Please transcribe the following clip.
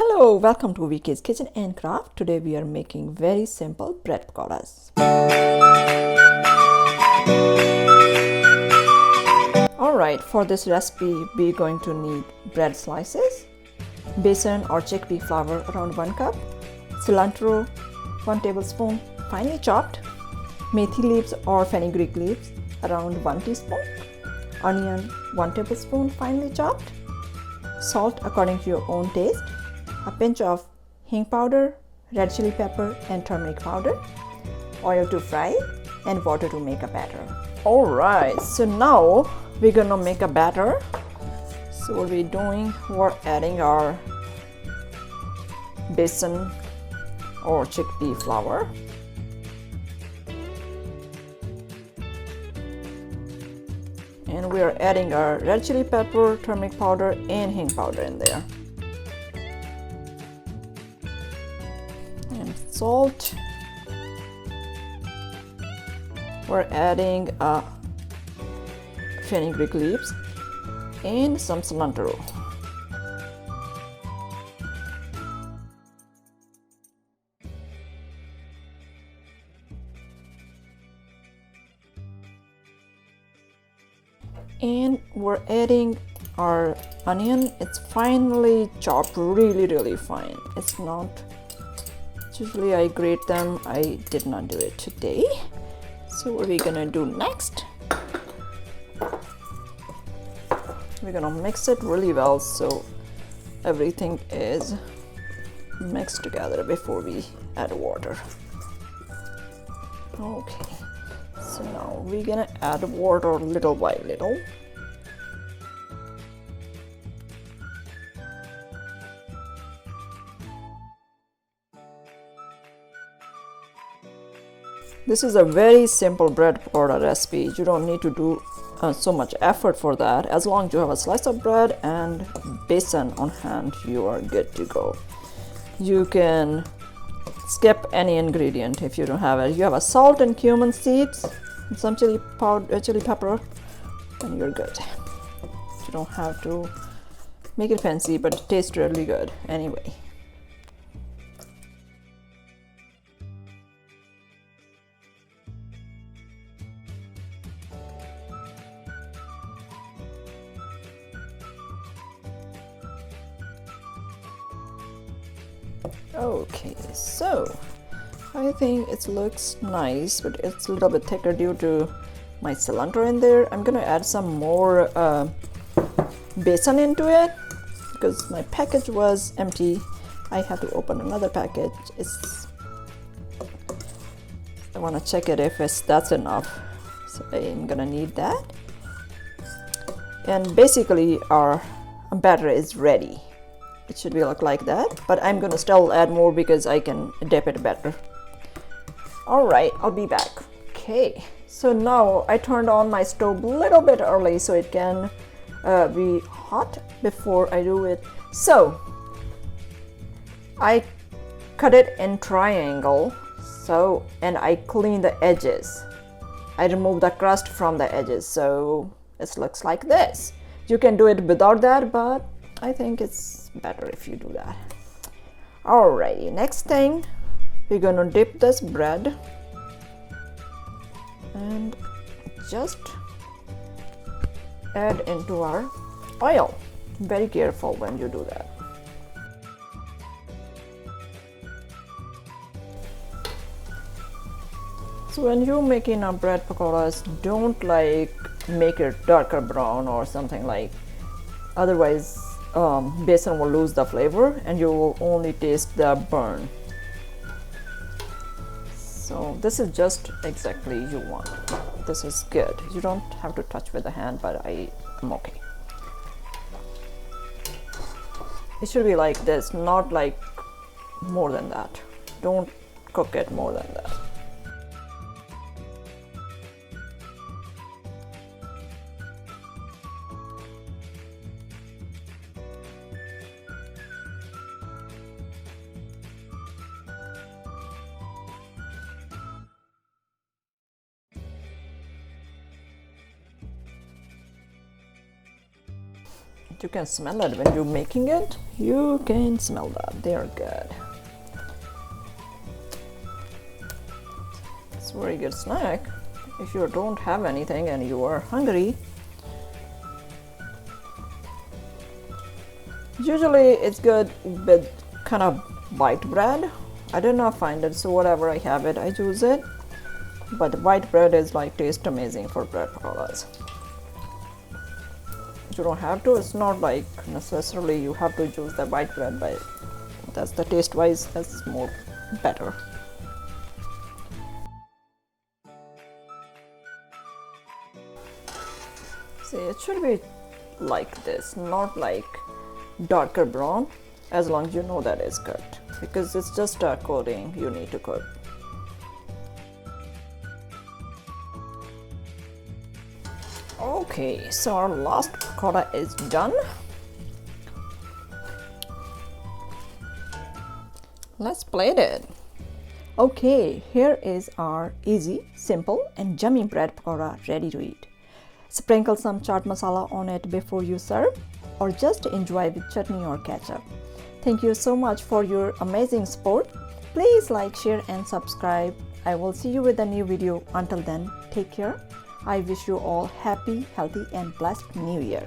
Hello, welcome to VK's Kitchen and Craft. Today we are making very simple bread pakoras. Alright, for this recipe we're going to need bread slices, besan or chickpea flour around 1 cup, cilantro 1 tablespoon finely chopped, methi leaves or fenugreek leaves around 1 teaspoon, onion 1 tablespoon finely chopped, salt according to your own taste, a pinch of Heeng powder, red chili pepper and turmeric powder, oil to fry and water to make a batter. Alright, so now we're gonna make a batter. So what we're doing, we're adding our besan or chickpea flour. And we are adding our red chili pepper, turmeric powder and Heeng powder in there. And salt. We're adding fenugreek leaves and some cilantro. And we're adding our onion. It's finely chopped, really fine. It's not, usually I grate them. I did not do it today. So what are we gonna do next? We're gonna mix it really well so everything is mixed together before we add water. Okay, so now we're gonna add water little by little. This is a very simple bread pakora recipe. You don't need to do so much effort for that. As long as you have a slice of bread and besan on hand, you are good to go. You can skip any ingredient if you don't have it. You have a salt and cumin seeds and some chili powder, chili pepper, and you're good. You don't have to make it fancy, but it tastes really good anyway. Okay, so I think it looks nice, but it's a little bit thicker due to my cilantro in there. I'm gonna add some more besan into it because my package was empty. I have to open another package. I want to check it if that's enough, so I'm gonna need that. And basically our batter is ready. It should be look like that, but I'm gonna still add more because I can dip it better. All right, I'll be back. Okay, so now I turned on my stove a little bit early so it can be hot before I do it. So I cut it in triangle, so, and I clean the edges. I remove the crust from the edges, so it looks like this. You can do it without that, but I think it's better if you do that. Alrighty, next thing, we're gonna dip this bread and just add into our oil. Very careful when you do that. So when you're making a bread pakoras, don't like make it darker brown or something like, otherwise besan will lose the flavor and you will only taste the burn. So this is just exactly you want. This is good. You don't have to touch with the hand, but I'm okay. It should be like this, not like more than that. Don't cook it more than that. You can smell it when you're making it. You can smell that. They're good. It's a very good snack if you don't have anything and you are hungry. Usually it's good with kind of white bread. I did not find it, so whatever I have it, I use it. But the white bread is like taste amazing for bread pakoras. You don't have to, it's not like necessarily you have to use the white bread, but that's the taste wise, that's more better. See, it should be like this, not like darker brown, as long as you know that is cooked, because it's just a coating you need to cook. Okay, so our last pakora is done. Let's plate it. Okay, here is our easy, simple and yummy bread pakora ready to eat. Sprinkle some chaat masala on it before you serve, or just enjoy with chutney or ketchup. Thank you so much for your amazing support. Please like, share and subscribe. I will see you with a new video. Until then, take care. I wish you all happy, healthy and blessed New Year.